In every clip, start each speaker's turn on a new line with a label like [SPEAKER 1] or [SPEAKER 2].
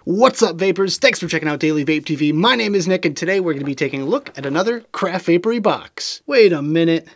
[SPEAKER 1] What's up, vapors? Thanks for checking out Daily Vape TV. My name is Nick, and today we're going to be taking a look at another Craft Vapery box. Wait a minute.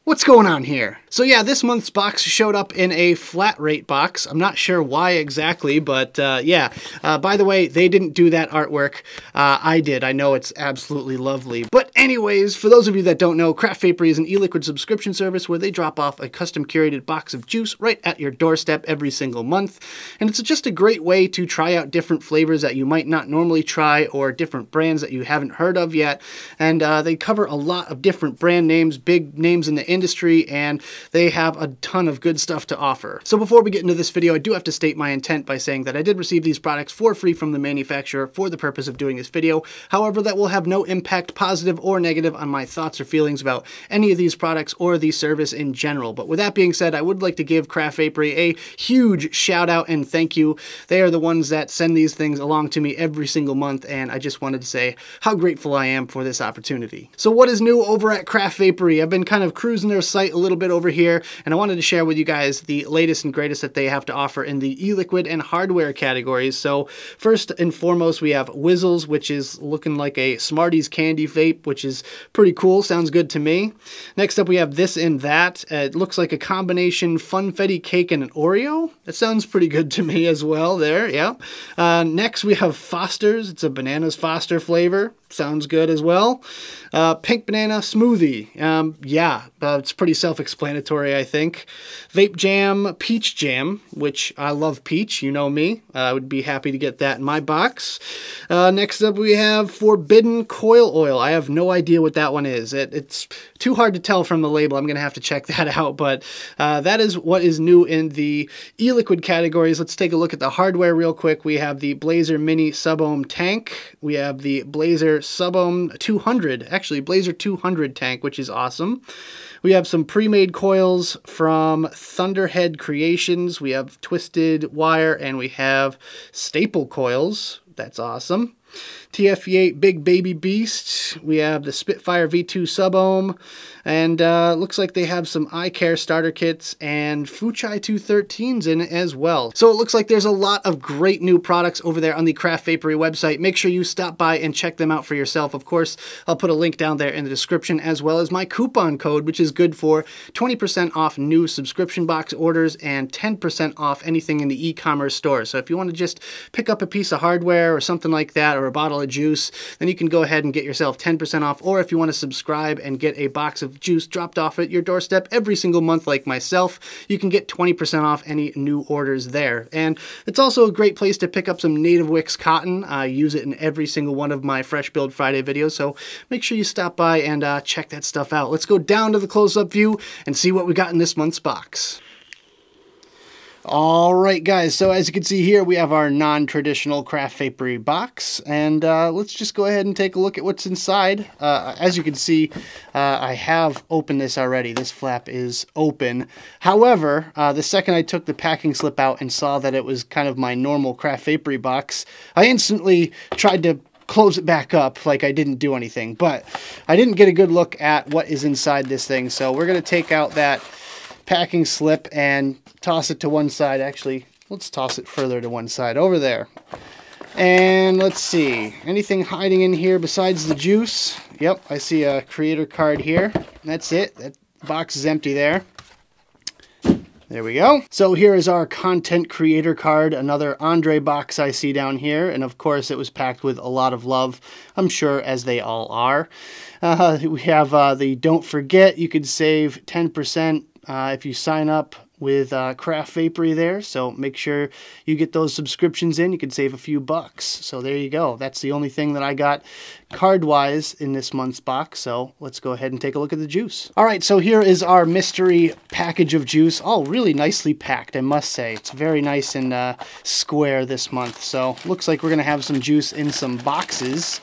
[SPEAKER 1] What's going on here? So yeah, this month's box showed up in a flat rate box. I'm not sure why exactly, but by the way, they didn't do that artwork. I did. I know it's absolutely lovely. But anyways, for those of you that don't know, Craft Vapery is an e-liquid subscription service where they drop off a custom curated box of juice right at your doorstep every single month. And it's just a great way to try out different flavors that you might not normally try or different brands that you haven't heard of yet. And they cover a lot of different brand names, big names in the industry, and they have a ton of good stuff to offer. So before we get into this video, I do have to state my intent by saying that I did receive these products for free from the manufacturer for the purpose of doing this video. However, that will have no impact, positive or negative, on my thoughts or feelings about any of these products or the service in general. But with that being said, I would like to give Craft Vapery a huge shout out and thank you. They are the ones that send these things along to me every single month, and I just wanted to say how grateful I am for this opportunity. So what is new over at Craft Vapery? I've been kind of cruising their site a little bit over here, and I wanted to share with you guys the latest and greatest that they have to offer in the e-liquid and hardware categories. So first and foremost, we have Whizzles, which is looking like a Smarties candy vape, which is pretty cool. Sounds good to me. Next up, we have This and That. It looks like a combination Funfetti cake and an Oreo. That sounds pretty good to me as well there, yeah. Next, we have Foster's. It's a Bananas Foster flavor. Sounds good as well. Pink banana smoothie. It's pretty self-explanatory, I think. Vape Jam Peach Jam, which I love peach, you know me. I would be happy to get that in my box. Next up, we have Forbidden Coil Oil. I have no idea what that one is. It's too hard to tell from the label. I'm going to have to check that out, but that is what is new in the e-liquid categories. Let's take a look at the hardware real quick. We have the Blazer Mini Sub-Ohm Tank. We have the Blazer Sub-Ohm 200, actually Blazer 200 tank, which is awesome. We have some pre-made coils from Thunderhead Creations. We have Twisted Wire, and we have staple coils. That's awesome. TFE8 Big Baby Beast. We have the Spitfire V2 Sub-Ohm, and looks like they have some eye care starter kits and Fuchai 213s in it as well. So it looks like there's a lot of great new products over there on the Craft Vapery website. Make sure you stop by and check them out for yourself. Of course, I'll put a link down there in the description, as well as my coupon code, which is good for 20% off new subscription box orders and 10% off anything in the e-commerce store. So if you want to just pick up a piece of hardware or something like that, or a bottle of juice, then you can go ahead and get yourself 10% off. Or if you want to subscribe and get a box of juice dropped off at your doorstep every single month like myself, you can get 20% off any new orders there. And it's also a great place to pick up some Native Wicks cotton. I use it in every single one of my Fresh Build Friday videos, so make sure you stop by and check that stuff out. Let's go down to the close-up view and see what we got in this month's box. Alright guys, so as you can see here, we have our non-traditional Craft Vapery box, and let's just go ahead and take a look at what's inside. As you can see, I have opened this already. This flap is open. However, the second I took the packing slip out and saw that it was kind of my normal Craft Vapery box, I instantly tried to close it back up like I didn't do anything, but I didn't get a good look at what is inside this thing, so we're going to take out that packing slip and toss it to one side. Actually, let's toss it further to one side, over there. And let's see, anything hiding in here besides the juice? Yep, I see a creator card here. That's it. That box is empty there. There we go. So here is our content creator card, another Andre box I see down here, and of course it was packed with a lot of love, I'm sure, as they all are. We have the Don't Forget, you could save 10% if you sign up with Craft Vapery there, so make sure you get those subscriptions in. You can save a few bucks. So there you go. That's the only thing that I got card-wise in this month's box, so let's go ahead and take a look at the juice. Alright, so here is our mystery package of juice. Oh, really nicely packed, I must say. It's very nice and square this month, so looks like we're going to have some juice in some boxes.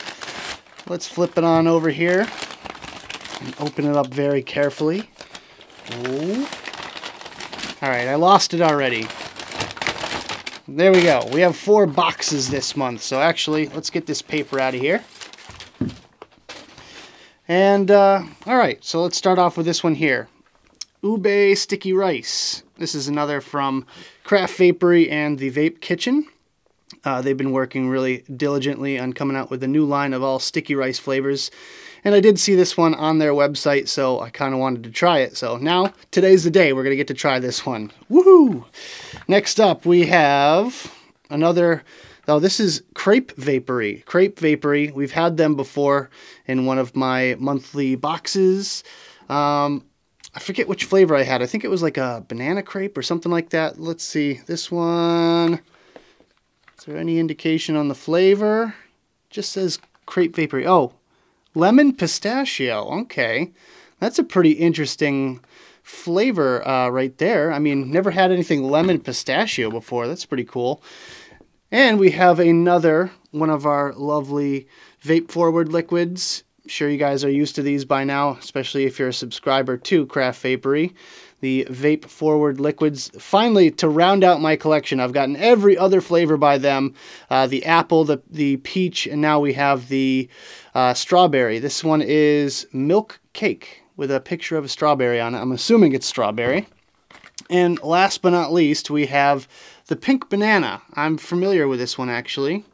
[SPEAKER 1] Let's flip it on over here and open it up very carefully. Oh. Alright, I lost it already. There we go. We have 4 boxes this month. So actually, let's get this paper out of here. And, alright, so let's start off with this one here. Ube Sticky Rice. This is another from Craft Vapery and the Vape Kitchen. They've been working really diligently on coming out with a new line of all sticky rice flavors. And I did see this one on their website, so I kind of wanted to try it. So now, today's the day we're going to get to try this one. Woohoo! Next up, we have another... Oh, this is Crepe Vapery. Crepe Vapery. We've had them before in one of my monthly boxes. I forget which flavor I had. I think it was like a banana crepe or something like that. Let's see. This one... Is there any indication on the flavor? Just says Crepe Vapery. Oh, lemon pistachio. Okay. That's a pretty interesting flavor right there. I mean, never had anything lemon pistachio before. That's pretty cool. And we have another one of our lovely vape forward liquids. I'm sure you guys are used to these by now, especially if you're a subscriber to Craft Vapery. The Vape Forward liquids. Finally, to round out my collection, I've gotten every other flavor by them. The apple, the peach, and now we have the strawberry. This one is milk cake with a picture of a strawberry on it. I'm assuming it's strawberry. And last but not least, we have the pink banana. I'm familiar with this one, actually.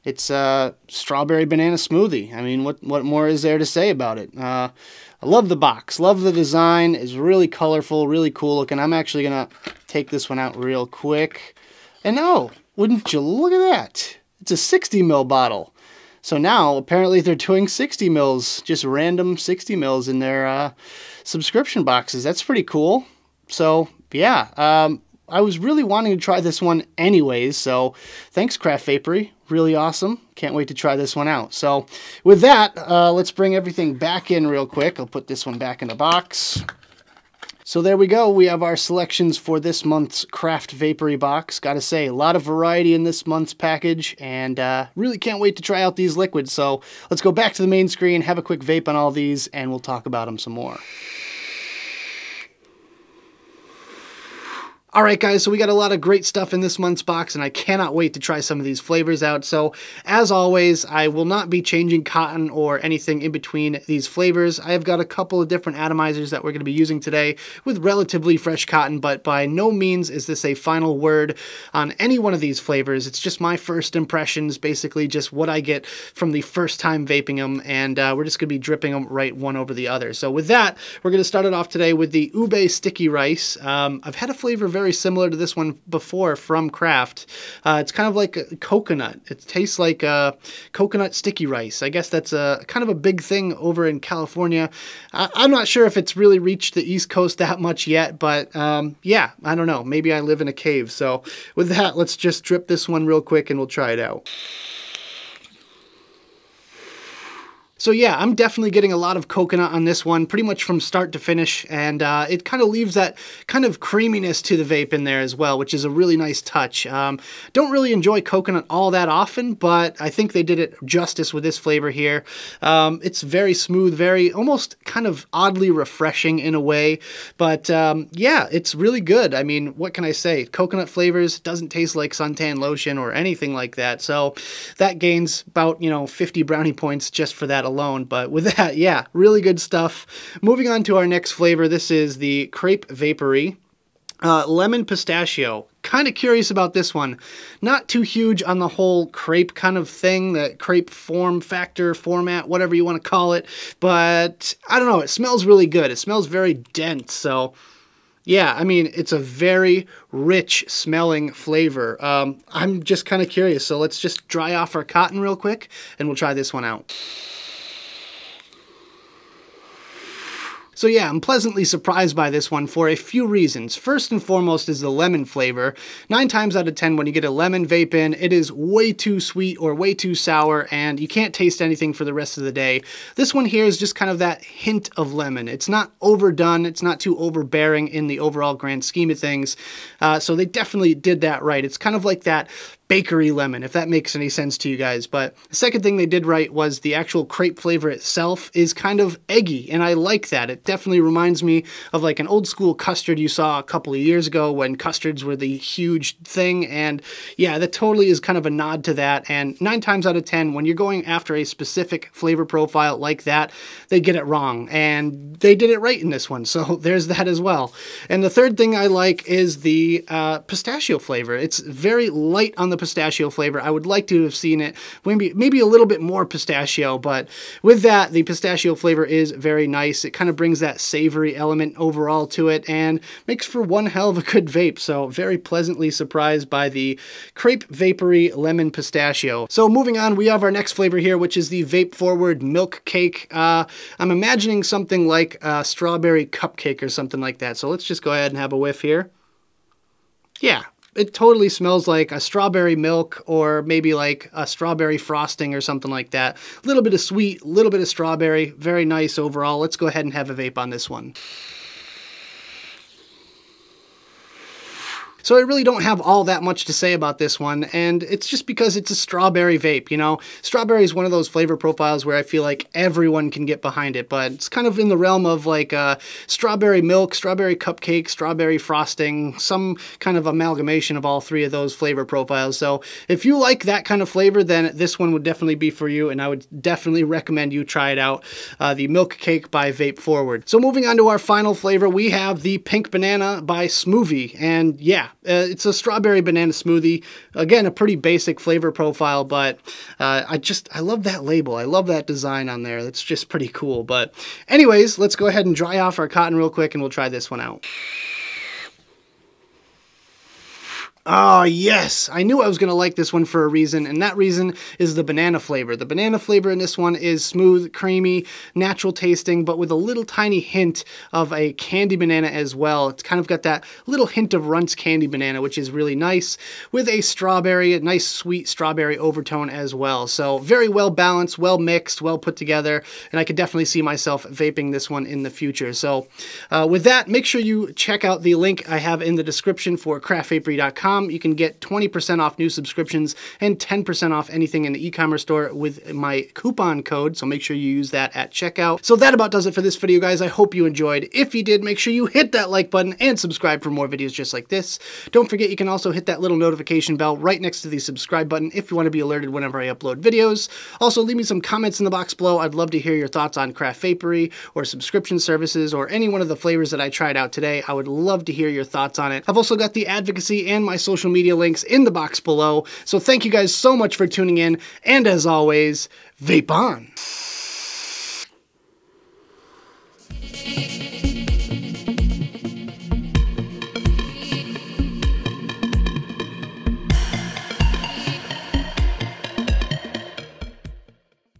[SPEAKER 1] It's a strawberry banana smoothie. I mean, what more is there to say about it? I love the box. Love the design. It's really colorful, really cool looking. I'm actually going to take this one out real quick. And oh, wouldn't you look at that? It's a 60 ml bottle. So now, apparently they're doing 60 mils, just random 60 mils in their subscription boxes. That's pretty cool. So, yeah, I was really wanting to try this one anyways, so thanks Craft Vapery. Really awesome. Can't wait to try this one out. So with that, let's bring everything back in real quick. I'll put this one back in the box. So there we go. We have our selections for this month's Craft Vapery box. Gotta say, a lot of variety in this month's package, and really can't wait to try out these liquids. So let's go back to the main screen, have a quick vape on all these, and we'll talk about them some more. Alright guys, so we got a lot of great stuff in this month's box, and I cannot wait to try some of these flavors out. So, as always, I will not be changing cotton or anything in between these flavors. I have got a couple of different atomizers that we're going to be using today with relatively fresh cotton, but by no means is this a final word on any one of these flavors. It's just my first impressions, basically just what I get from the first time vaping them, and we're just going to be dripping them right one over the other. So with that, we're going to start it off today with the Ube Sticky Rice. I've had a flavor very similar to this one before from Craft. It's kind of like a coconut. It tastes like coconut sticky rice. I guess that's kind of a big thing over in California. I'm not sure if it's really reached the East Coast that much yet, but yeah, I don't know. Maybe I live in a cave. So with that, let's just drip this one real quick and we'll try it out. So yeah, I'm definitely getting a lot of coconut on this one, pretty much from start to finish, and it kind of leaves that kind of creaminess to the vape in there as well, which is a really nice touch. Don't really enjoy coconut all that often, but I think they did it justice with this flavor here. It's very smooth, very almost kind of oddly refreshing in a way, but yeah, it's really good. I mean, what can I say? Coconut flavors doesn't taste like suntan lotion or anything like that, so that gains about, 50 brownie points just for that alone. But with that, yeah, really good stuff. Moving on to our next flavor, this is the Crepe Vapery. Lemon pistachio. Kind of curious about this one. Not too huge on the whole crepe kind of thing, that crepe form factor, format, whatever you want to call it. But I don't know, it smells really good. It smells very dense, so yeah, I mean, it's a very rich smelling flavor. I'm just kind of curious, so let's just dry off our cotton real quick and we'll try this one out. So yeah, I'm pleasantly surprised by this one for a few reasons. First and foremost is the lemon flavor. 9 times out of 10 when you get a lemon vape in, it is way too sweet or way too sour and you can't taste anything for the rest of the day. This one here is just kind of that hint of lemon. It's not overdone, it's not too overbearing in the overall grand scheme of things. So they definitely did that right. It's kind of like that bakery lemon, if that makes any sense to you guys. But the second thing they did right was the actual crepe flavor itself is kind of eggy, and I like that. It definitely reminds me of like an old school custard you saw a couple of years ago when custards were the huge thing, and yeah, that totally is kind of a nod to that. And 9 times out of 10, when you're going after a specific flavor profile like that, they get it wrong, and they did it right in this one, so there's that as well. And the third thing I like is the pistachio flavor. It's very light on the pistachio flavor. I would like to have seen it maybe a little bit more pistachio, but with that, the pistachio flavor is very nice. It kind of brings that savory element overall to it and makes for one hell of a good vape. So very pleasantly surprised by the Crepe Vapery Lemon Pistachio. So moving on, we have our next flavor here, which is the Vape Forward Milk Cake. I'm imagining something like a strawberry cupcake or something like that. So let's just go ahead and have a whiff here. Yeah, it totally smells like a strawberry milk or maybe like a strawberry frosting or something like that. A little bit of sweet, a little bit of strawberry. Very nice overall. Let's go ahead and have a vape on this one. So I really don't have all that much to say about this one, and it's just because it's a strawberry vape, you know? Strawberry is one of those flavor profiles where I feel like everyone can get behind it, but it's kind of in the realm of like strawberry milk, strawberry cupcake, strawberry frosting, some kind of amalgamation of all three of those flavor profiles. So if you like that kind of flavor, then this one would definitely be for you, and I would definitely recommend you try it out, the Milk Cake by Vape Forward. So moving on to our final flavor, we have the Pink Banana by Smoothie, and yeah, it's a strawberry banana smoothie. Again, a pretty basic flavor profile, but I love that label. I love that design on there. It's just pretty cool. But anyways, let's go ahead and dry off our cotton real quick and we'll try this one out. Oh, yes. I knew I was going to like this one for a reason, and that reason is the banana flavor. The banana flavor in this one is smooth, creamy, natural tasting, but with a little tiny hint of a candy banana as well. It's kind of got that little hint of Runts candy banana, which is really nice, with a strawberry, a nice sweet strawberry overtone as well. So very well balanced, well mixed, well put together, and I could definitely see myself vaping this one in the future. So with that, make sure you check out the link I have in the description for craftvapery.com. You can get 20% off new subscriptions and 10% off anything in the e-commerce store with my coupon code, so make sure you use that at checkout. So that about does it for this video, guys. I hope you enjoyed. If you did, make sure you hit that like button and subscribe for more videos just like this. Don't forget you can also hit that little notification bell right next to the subscribe button if you want to be alerted whenever I upload videos. Also, leave me some comments in the box below. I'd love to hear your thoughts on Craft Vapery or subscription services or any one of the flavors that I tried out today. I would love to hear your thoughts on it. I've also got the advocacy and my social media links in the box below. So thank you guys so much for tuning in, and as always, vape on!